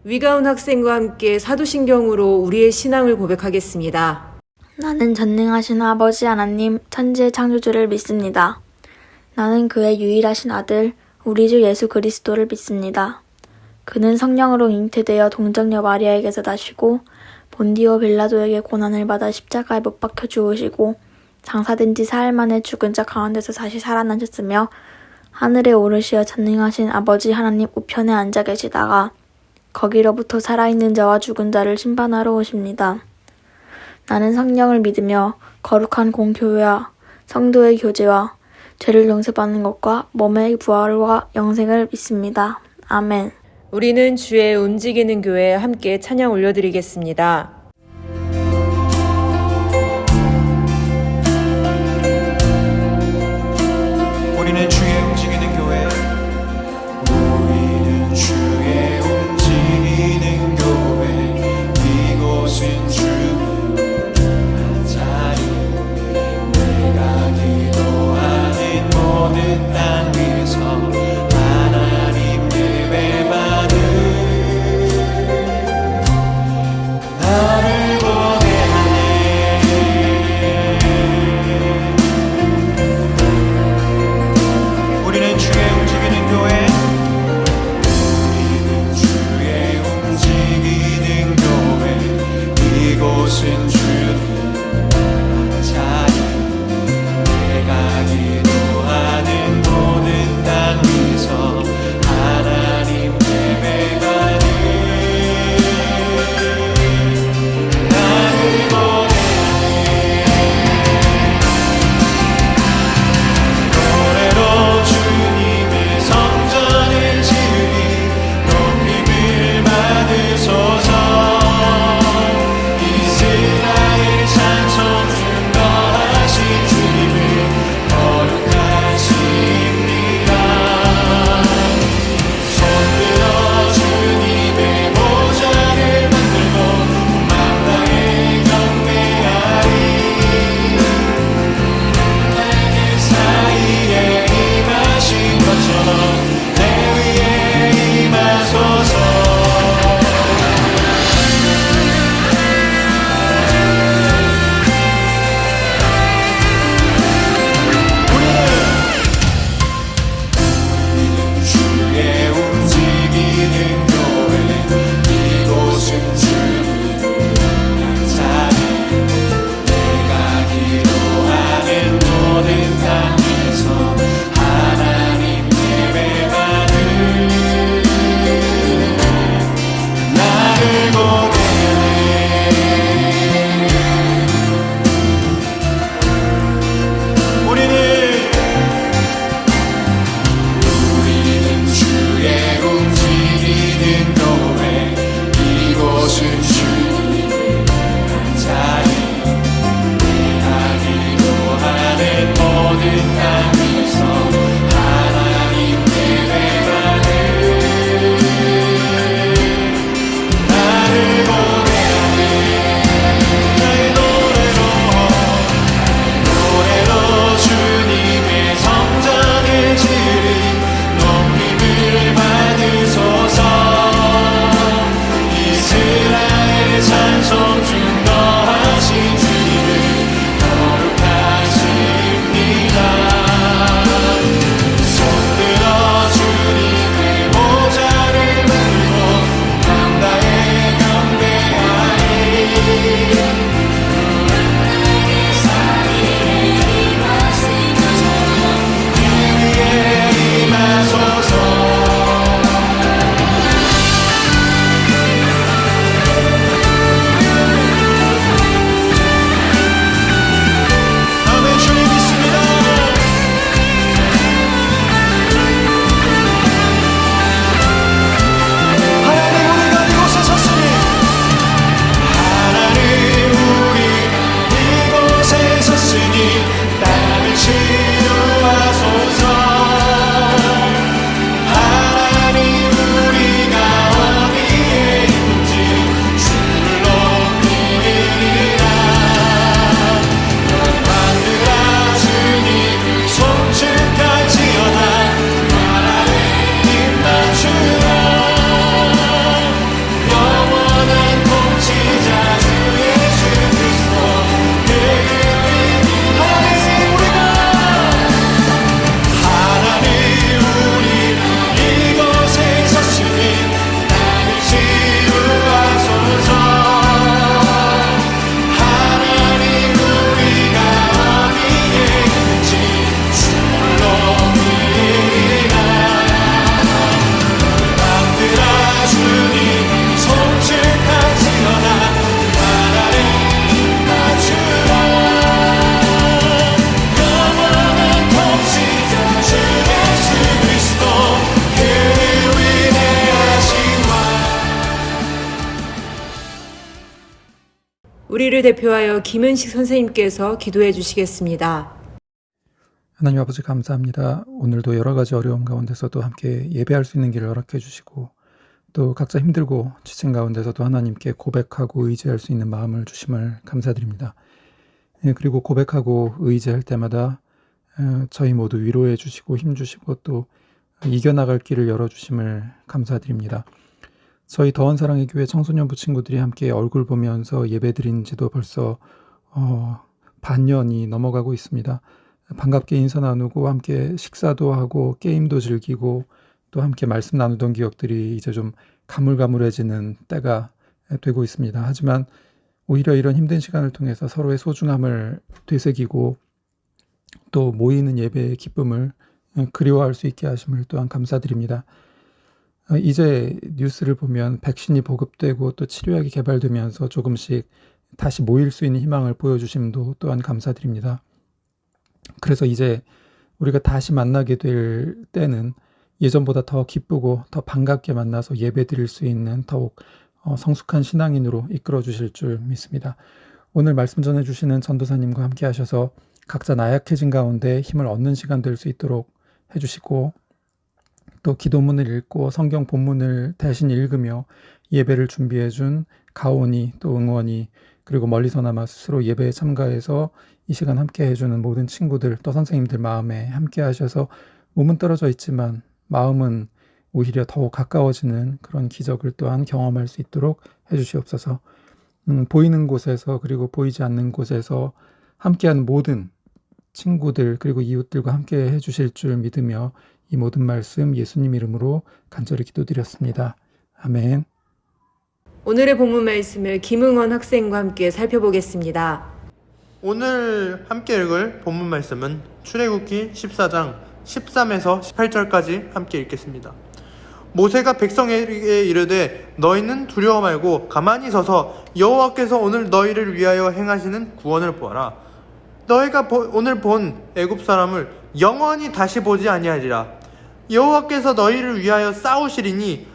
위가운 학생과 함께 사도신경으로 우리의 신앙을 고백하겠습니다. 나는 전능하신 아버지 하나님, 천지의 창조주를 믿습니다. 나는 그의 유일하신 아들, 우리 주 예수 그리스도를 믿습니다. 그는 성령으로 잉태되어 동정녀 마리아에게서 나시고 본디오 빌라도에게 고난을 받아 십자가에 못 박혀 죽으시고 장사된 지 사흘 만에 죽은 자 가운데서 다시 살아나셨으며 하늘에 오르시어 전능하신 아버지 하나님 우편에 앉아 계시다가 거기로부터 살아있는 자와 죽은 자를 심판하러 오십니다. 나는 성령을 믿으며 거룩한 공교회와 성도의 교제와 죄를 용서받는 것과 몸의 부활과 영생을 믿습니다. 아멘. 우리는 주의 움직이는 교회에 함께 찬양 올려드리겠습니다. 우리는 주의 움직이는 교회. 우리는 주의 움직이는 교회. 이곳은 주의 자리. 내가 기도하는 모든 땅 위에서 하나님 예배받는 나를 보게 하네. 우리를 대표하여 김은식 선생님께서 기도해 주시겠습니다. 하나님 아버지 감사합니다. 오늘도 여러 가지 어려움 가운데서도 함께 예배할 수 있는 길을 허락해 주시고 또 각자 힘들고 지친 가운데서도 하나님께 고백하고 의지할 수 있는 마음을 주심을 감사드립니다. 그리고 고백하고 의지할 때마다 저희 모두 위로해 주시고 힘 주시고 또 이겨나갈 길을 열어주심을 감사드립니다. 저희 더한 사랑의 교회 청소년부 친구들이 함께 얼굴 보면서 예배드린 지도 벌써 반년이 넘어가고 있습니다. 반갑게 인사 나누고 함께 식사도 하고 게임도 즐기고 또 함께 말씀 나누던 기억들이 이제 좀 가물가물해지는 때가 되고 있습니다. 하지만 오히려 이런 힘든 시간을 통해서 서로의 소중함을 되새기고 또 모이는 예배의 기쁨을 그리워할 수 있게 하심을 또한 감사드립니다. 이제 뉴스를 보면 백신이 보급되고 또 치료약이 개발되면서 조금씩 다시 모일 수 있는 희망을 보여주심도 또한 감사드립니다. 그래서 이제 우리가 다시 만나게 될 때는 예전보다 더 기쁘고 더 반갑게 만나서 예배드릴 수 있는 더욱 성숙한 신앙인으로 이끌어 주실 줄 믿습니다. 오늘 말씀 전해주시는 전도사님과 함께 하셔서 각자 나약해진 가운데 힘을 얻는 시간 될 수 있도록 해주시고 또 기도문을 읽고 성경 본문을 대신 읽으며 예배를 준비해준 가온이 또 응원이 그리고 멀리서나마 스스로 예배에 참가해서 이 시간 함께 해주는 모든 친구들 또 선생님들 마음에 함께 하셔서 몸은 떨어져 있지만 마음은 오히려 더욱 가까워지는 그런 기적을 또한 경험할 수 있도록 해주시옵소서. 보이는 곳에서 그리고 보이지 않는 곳에서 함께하는 모든 친구들 그리고 이웃들과 함께 해주실 줄 믿으며 이 모든 말씀 예수님 이름으로 간절히 기도드렸습니다. 아멘. 오늘의 본문 말씀을 김응원 학생과 함께 살펴보겠습니다. 오늘 함께 읽을 본문 말씀은 출애굽기 14장 13에서 18절까지 함께 읽겠습니다. 모세가 백성에게 이르되 너희는 두려워 말고 가만히 서서 여호와께서 오늘 너희를 위하여 행하시는 구원을 보아라. 너희가 오늘 본 애굽 사람을 영원히 다시 보지 아니하리라. 여호와께서 너희를 위하여 싸우시리니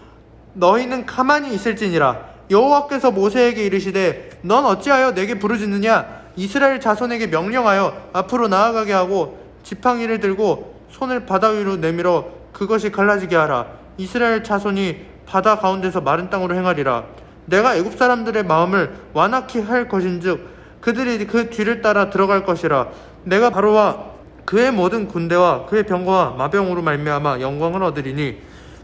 너희는 가만히 있을지니라. 여호와께서 모세에게 이르시되 넌 어찌하여 내게 부르짖느냐. 이스라엘 자손에게 명령하여 앞으로 나아가게 하고 지팡이를 들고 손을 바다 위로 내밀어 그것이 갈라지게 하라. 이스라엘 자손이 바다 가운데서 마른 땅으로 행하리라. 내가 애굽 사람들의 마음을 완악히 할 것인즉 그들이 그 뒤를 따라 들어갈 것이라. 내가 바로와 그의 모든 군대와 그의 병거와 마병으로 말미암아 영광을 얻으리니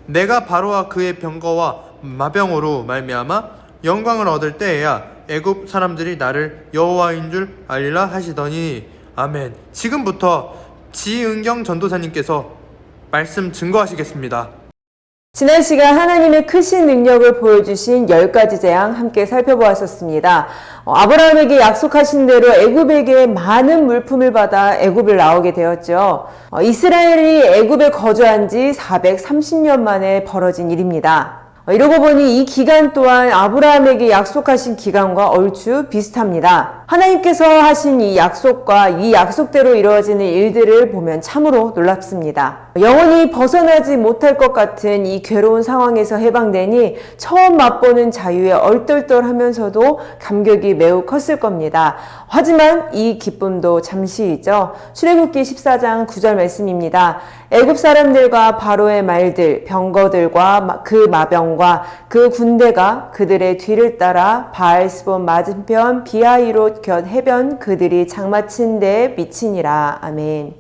내가 바로와 그의 병거와 마병으로 말미암아 영광을 얻을 때에야 애굽 사람들이 나를 여호와인 줄 알리라 하시더니 아멘. 지금부터 지은경 전도사님께서 말씀 증거하시겠습니다. 지난 시간 하나님의 크신 능력을 보여주신 10가지 재앙 함께 살펴보았었습니다. 아브라함에게 약속하신 대로 애굽에게 많은 물품을 받아 애굽을 나오게 되었죠. 이스라엘이 애굽에 거주한 지 430년 만에 벌어진 일입니다. 이러고 보니 이 기간 또한 아브라함에게 약속하신 기간과 얼추 비슷합니다. 하나님께서 하신 이 약속과 이 약속대로 이루어지는 일들을 보면 참으로 놀랍습니다. 영원히 벗어나지 못할 것 같은 이 괴로운 상황에서 해방되니 처음 맛보는 자유에 얼떨떨하면서도 감격이 매우 컸을 겁니다. 하지만 이 기쁨도 잠시이죠. 출애굽기 14장 9절 말씀입니다. 애굽 사람들과 바로의 말들, 병거들과 그 마병과 그 군대가 그들의 뒤를 따라 바알스본 맞은편 비하이롯 곁 해변 그들이 장마친 데에 미치니라. 아멘.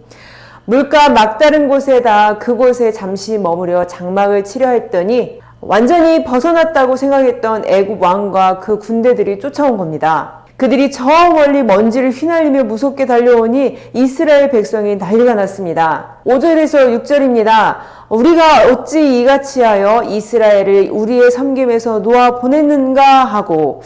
물가 막다른 곳에다 그곳에 잠시 머무려 장막을 치려 했더니 완전히 벗어났다고 생각했던 애굽 왕과 그 군대들이 쫓아온 겁니다. 그들이 저 멀리 먼지를 휘날리며 무섭게 달려오니 이스라엘 백성이 난리가 났습니다. 5절에서 6절입니다. 우리가 어찌 이같이 하여 이스라엘을 우리의 섬김에서 놓아 보냈는가 하고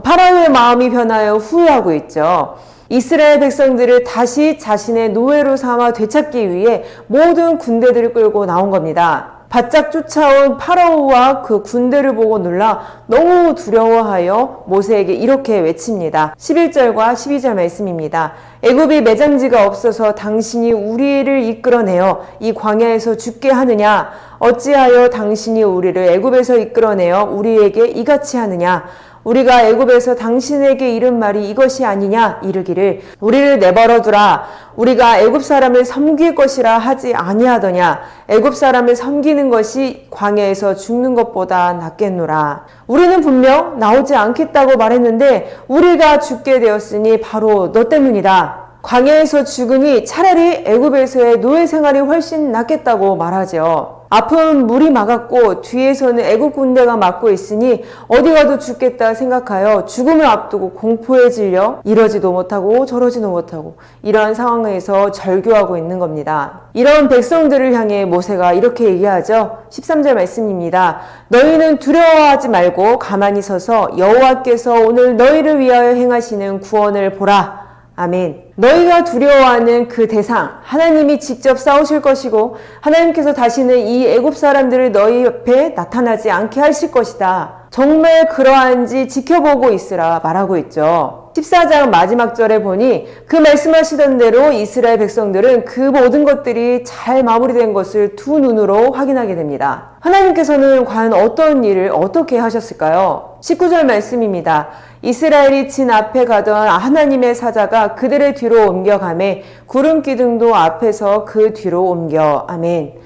파라오의 마음이 변하여 후회하고 있죠. 이스라엘 백성들을 다시 자신의 노예로 삼아 되찾기 위해 모든 군대들을 끌고 나온 겁니다. 바짝 쫓아온 파라오와 그 군대를 보고 놀라 너무 두려워하여 모세에게 이렇게 외칩니다. 11절과 12절 말씀입니다. 애굽이 매장지가 없어서 당신이 우리를 이끌어내어 이 광야에서 죽게 하느냐? 어찌하여 당신이 우리를 애굽에서 이끌어내어 우리에게 이같이 하느냐? 우리가 애굽에서 당신에게 이른 말이 이것이 아니냐 이르기를 우리를 내버려 두라 우리가 애굽 사람을 섬길 것이라 하지 아니하더냐 애굽 사람을 섬기는 것이 광야에서 죽는 것보다 낫겠노라. 우리는 분명 나오지 않겠다고 말했는데 우리가 죽게 되었으니 바로 너 때문이다. 광야에서 죽으니 차라리 애굽에서의 노예 생활이 훨씬 낫겠다고 말하죠. 앞은 물이 막았고 뒤에서는 애굽 군대가 막고 있으니 어디 가도 죽겠다 생각하여 죽음을 앞두고 공포에 질려 이러지도 못하고 저러지도 못하고 이러한 상황에서 절규하고 있는 겁니다. 이런 백성들을 향해 모세가 이렇게 얘기하죠. 13절 말씀입니다. 너희는 두려워하지 말고 가만히 서서 여호와께서 오늘 너희를 위하여 행하시는 구원을 보라. 아멘. 너희가 두려워하는 그 대상 하나님이 직접 싸우실 것이고 하나님께서 다시는 이 애굽 사람들을 너희 옆에 나타나지 않게 하실 것이다. 정말 그러한지 지켜보고 있으라 말하고 있죠. 14장 마지막 절에 보니 그 말씀하시던 대로 이스라엘 백성들은 그 모든 것들이 잘 마무리된 것을 두 눈으로 확인하게 됩니다. 하나님께서는 과연 어떤 일을 어떻게 하셨을까요? 19절 말씀입니다. 이스라엘이 진 앞에 가던 하나님의 사자가 그들의 뒤로 옮겨가매 구름 기둥도 앞에서 그 뒤로 옮겨. 아멘.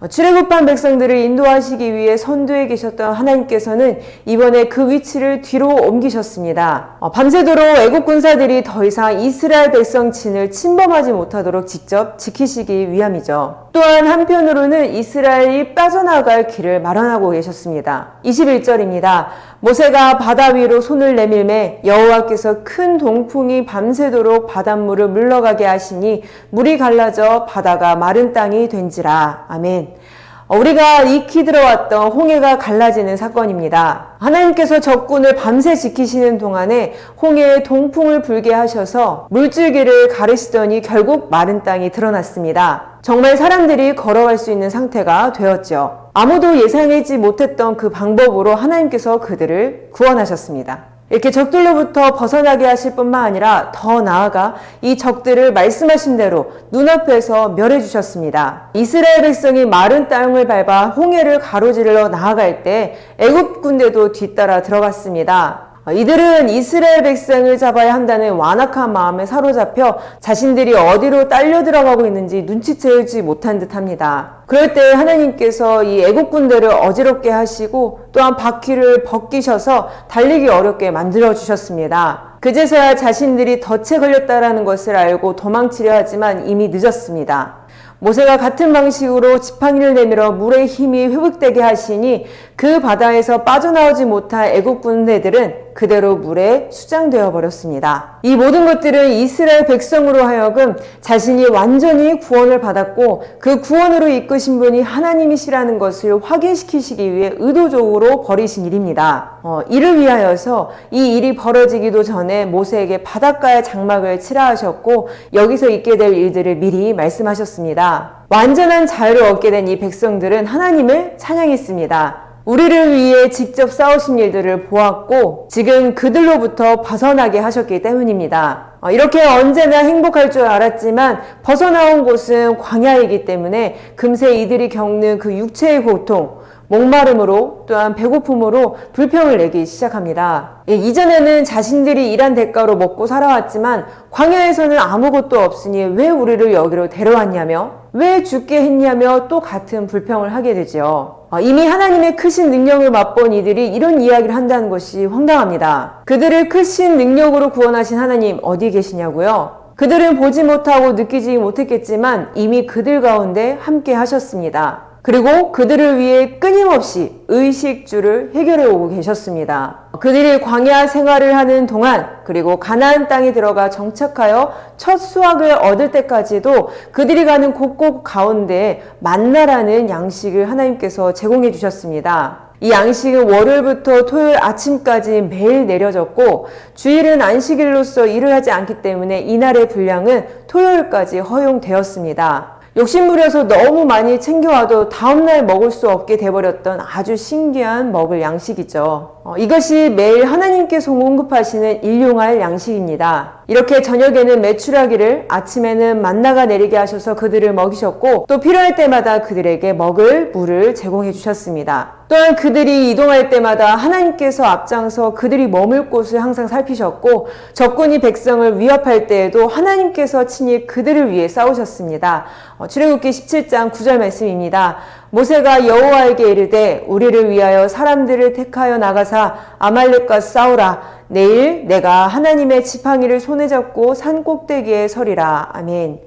출애굽한 백성들을 인도하시기 위해 선두에 계셨던 하나님께서는 이번에 그 위치를 뒤로 옮기셨습니다. 밤새도록 애국 군사들이 더 이상 이스라엘 백성 진을 침범하지 못하도록 직접 지키시기 위함이죠. 또한 한편으로는 이스라엘이 빠져나갈 길을 마련하고 계셨습니다. 21절입니다. 모세가 바다 위로 손을 내밀매 여호와께서 큰 동풍이 밤새도록 바닷물을 물러가게 하시니 물이 갈라져 바다가 마른 땅이 된지라. 아멘. 우리가 익히 들어왔던 홍해가 갈라지는 사건입니다. 하나님께서 적군을 밤새 지키시는 동안에 홍해에 동풍을 불게 하셔서 물줄기를 가르시더니 결국 마른 땅이 드러났습니다. 정말 사람들이 걸어갈 수 있는 상태가 되었죠. 아무도 예상하지 못했던 그 방법으로 하나님께서 그들을 구원하셨습니다. 이렇게 적들로부터 벗어나게 하실 뿐만 아니라 더 나아가 이 적들을 말씀하신 대로 눈앞에서 멸해 주셨습니다. 이스라엘 백성이 마른 땅을 밟아 홍해를 가로질러 나아갈 때 애굽 군대도 뒤따라 들어갔습니다. 이들은 이스라엘 백성을 잡아야 한다는 완악한 마음에 사로잡혀 자신들이 어디로 딸려 들어가고 있는지 눈치채지 못한 듯합니다. 그럴 때 하나님께서 이 애국 군대를 어지럽게 하시고 또한 바퀴를 벗기셔서 달리기 어렵게 만들어 주셨습니다. 그제서야 자신들이 덫에 걸렸다라는 것을 알고 도망치려 하지만 이미 늦었습니다. 모세가 같은 방식으로 지팡이를 내밀어 물의 힘이 회복되게 하시니 그 바다에서 빠져나오지 못한 애국 군대들은 그대로 물에 수장되어 버렸습니다. 이 모든 것들은 이스라엘 백성으로 하여금 자신이 완전히 구원을 받았고 그 구원으로 이끄신 분이 하나님이시라는 것을 확인시키시기 위해 의도적으로 벌이신 일입니다. 이를 위하여서 이 일이 벌어지기도 전에 모세에게 바닷가에 장막을 치라 하셨고 여기서 있게 될 일들을 미리 말씀하셨습니다. 완전한 자유를 얻게 된 이 백성들은 하나님을 찬양했습니다. 우리를 위해 직접 싸우신 일들을 보았고 지금 그들로부터 벗어나게 하셨기 때문입니다. 이렇게 언제나 행복할 줄 알았지만 벗어나온 곳은 광야이기 때문에 금세 이들이 겪는 그 육체의 고통, 목마름으로 또한 배고픔으로 불평을 내기 시작합니다. 이전에는 자신들이 일한 대가로 먹고 살아왔지만 광야에서는 아무것도 없으니 왜 우리를 여기로 데려왔냐며 왜 죽게 했냐며 또 같은 불평을 하게 되죠. 이미 하나님의 크신 능력을 맛본 이들이 이런 이야기를 한다는 것이 황당합니다. 그들을 크신 능력으로 구원하신 하나님 어디 계시냐고요? 그들은 보지 못하고 느끼지 못했겠지만 이미 그들 가운데 함께 하셨습니다. 그리고 그들을 위해 끊임없이 의식주를 해결해 오고 계셨습니다. 그들이 광야 생활을 하는 동안 그리고 가나안 땅에 들어가 정착하여 첫 수확을 얻을 때까지도 그들이 가는 곳곳 가운데 만나라는 양식을 하나님께서 제공해 주셨습니다. 이 양식은 월요일부터 토요일 아침까지 매일 내려졌고 주일은 안식일로서 일을 하지 않기 때문에 이날의 분량은 토요일까지 허용되었습니다. 욕심부려서 너무 많이 챙겨와도 다음날 먹을 수 없게 돼버렸던 아주 신기한 먹을 양식이죠. 이것이 매일 하나님께서 공급하시는 일용할 양식입니다. 이렇게 저녁에는 메추라기를, 아침에는 만나가 내리게 하셔서 그들을 먹이셨고 또 필요할 때마다 그들에게 먹을 물을 제공해 주셨습니다. 또한 그들이 이동할 때마다 하나님께서 앞장서 그들이 머물 곳을 항상 살피셨고 적군이 백성을 위협할 때에도 하나님께서 친히 그들을 위해 싸우셨습니다. 출애굽기 17장 9절 말씀입니다. 모세가 여호와에게 이르되 우리를 위하여 사람들을 택하여 나가사 아말렉과 싸우라. 내일 내가 하나님의 지팡이를 손에 잡고 산 꼭대기에 서리라. 아멘.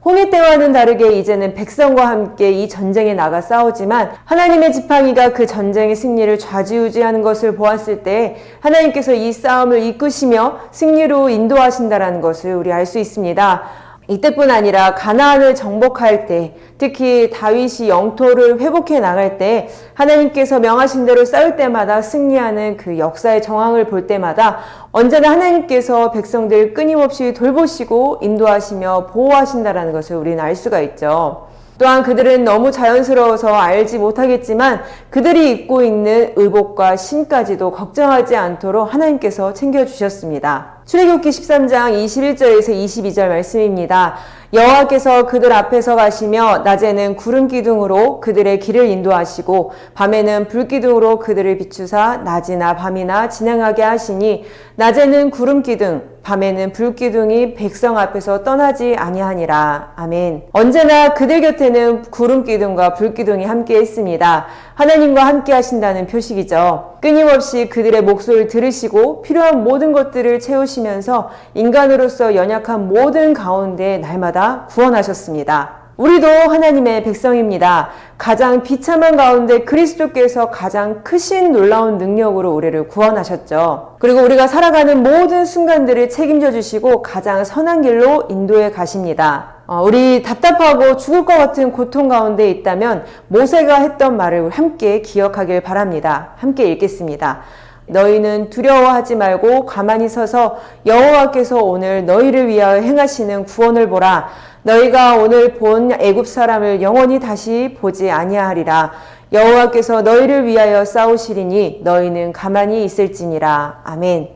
홍해 때와는 다르게 이제는 백성과 함께 이 전쟁에 나가 싸우지만 하나님의 지팡이가 그 전쟁의 승리를 좌지우지하는 것을 보았을 때 하나님께서 이 싸움을 이끄시며 승리로 인도하신다는 것을 우리 알 수 있습니다. 이때뿐 아니라 가나안을 정복할 때, 특히 다윗이 영토를 회복해 나갈 때 하나님께서 명하신 대로 싸울 때마다 승리하는 그 역사의 정황을 볼 때마다 언제나 하나님께서 백성들 끊임없이 돌보시고 인도하시며 보호하신다는 것을 우리는 알 수가 있죠. 또한 그들은 너무 자연스러워서 알지 못하겠지만 그들이 입고 있는 의복과 신까지도 걱정하지 않도록 하나님께서 챙겨주셨습니다. 출애굽기 13장 21절에서 22절 말씀입니다. 여호와께서 그들 앞에서 가시며 낮에는 구름 기둥으로 그들의 길을 인도하시고 밤에는 불 기둥으로 그들을 비추사 낮이나 밤이나 진행하게 하시니 낮에는 구름 기둥 밤에는 불 기둥이 백성 앞에서 떠나지 아니하니라. 아멘. 언제나 그들 곁에는 구름 기둥과 불 기둥이 함께 있습니다. 하나님과 함께 하신다는 표식이죠. 끊임없이 그들의 목소리를 들으시고 필요한 모든 것들을 채우시면서 인간으로서 연약한 모든 가운데 날마다 구원하셨습니다. 우리도 하나님의 백성입니다. 가장 비참한 가운데 그리스도께서 가장 크신 놀라운 능력으로 우리를 구원하셨죠. 그리고 우리가 살아가는 모든 순간들을 책임져 주시고 가장 선한 길로 인도해 가십니다. 우리 답답하고 죽을 것 같은 고통 가운데 있다면 모세가 했던 말을 함께 기억하길 바랍니다. 함께 읽겠습니다. 너희는 두려워하지 말고 가만히 서서 여호와께서 오늘 너희를 위하여 행하시는 구원을 보라. 너희가 오늘 본 애굽 사람을 영원히 다시 보지 아니하리라. 여호와께서 너희를 위하여 싸우시리니 너희는 가만히 있을지니라. 아멘.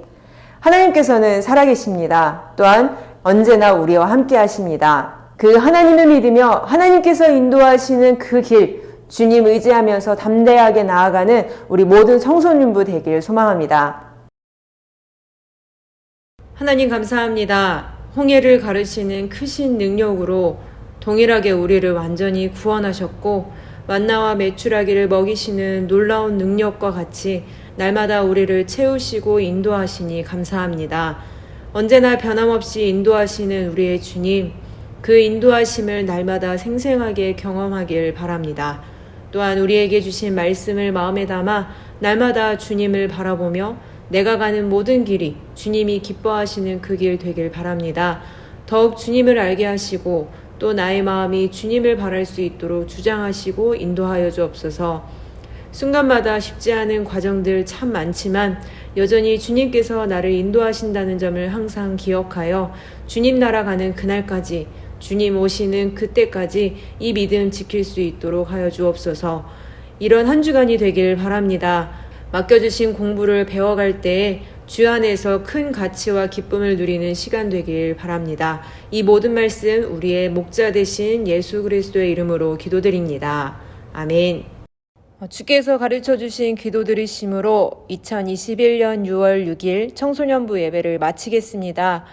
하나님께서는 살아계십니다. 또한 언제나 우리와 함께 하십니다. 그 하나님을 믿으며 하나님께서 인도하시는 그 길, 주님 의지하면서 담대하게 나아가는 우리 모든 청소년부 되길 소망합니다. 하나님 감사합니다. 홍해를 가르시는 크신 능력으로 동일하게 우리를 완전히 구원하셨고 만나와 메추라기를 먹이시는 놀라운 능력과 같이 날마다 우리를 채우시고 인도하시니 감사합니다. 언제나 변함없이 인도하시는 우리의 주님, 그 인도하심을 날마다 생생하게 경험하길 바랍니다. 또한 우리에게 주신 말씀을 마음에 담아 날마다 주님을 바라보며 내가 가는 모든 길이 주님이 기뻐하시는 그 길 되길 바랍니다. 더욱 주님을 알게 하시고 또 나의 마음이 주님을 바랄 수 있도록 주장하시고 인도하여 주옵소서. 순간마다 쉽지 않은 과정들 참 많지만 여전히 주님께서 나를 인도하신다는 점을 항상 기억하여 주님 나라 가는 그날까지, 주님 오시는 그때까지 이 믿음 지킬 수 있도록 하여 주옵소서. 이런 한 주간이 되길 바랍니다. 맡겨주신 공부를 배워갈 때에 주 안에서 큰 가치와 기쁨을 누리는 시간 되길 바랍니다. 이 모든 말씀 우리의 목자 되신 예수 그리스도의 이름으로 기도드립니다. 아멘. 주께서 가르쳐주신 기도 들으심으로 2021년 6월 6일 청소년부 예배를 마치겠습니다.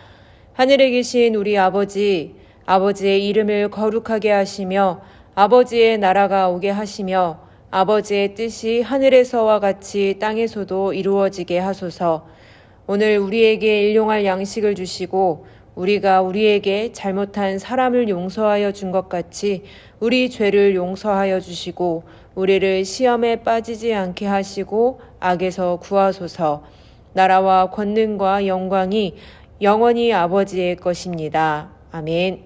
하늘에 계신 우리 아버지, 아버지의 이름을 거룩하게 하시며 아버지의 나라가 오게 하시며 아버지의 뜻이 하늘에서와 같이 땅에서도 이루어지게 하소서. 오늘 우리에게 일용할 양식을 주시고 우리가 우리에게 잘못한 사람을 용서하여 준 것 같이 우리 죄를 용서하여 주시고 우리를 시험에 빠지지 않게 하시고 악에서 구하소서. 나라와 권능과 영광이 영원히 아버지의 것입니다. 아멘.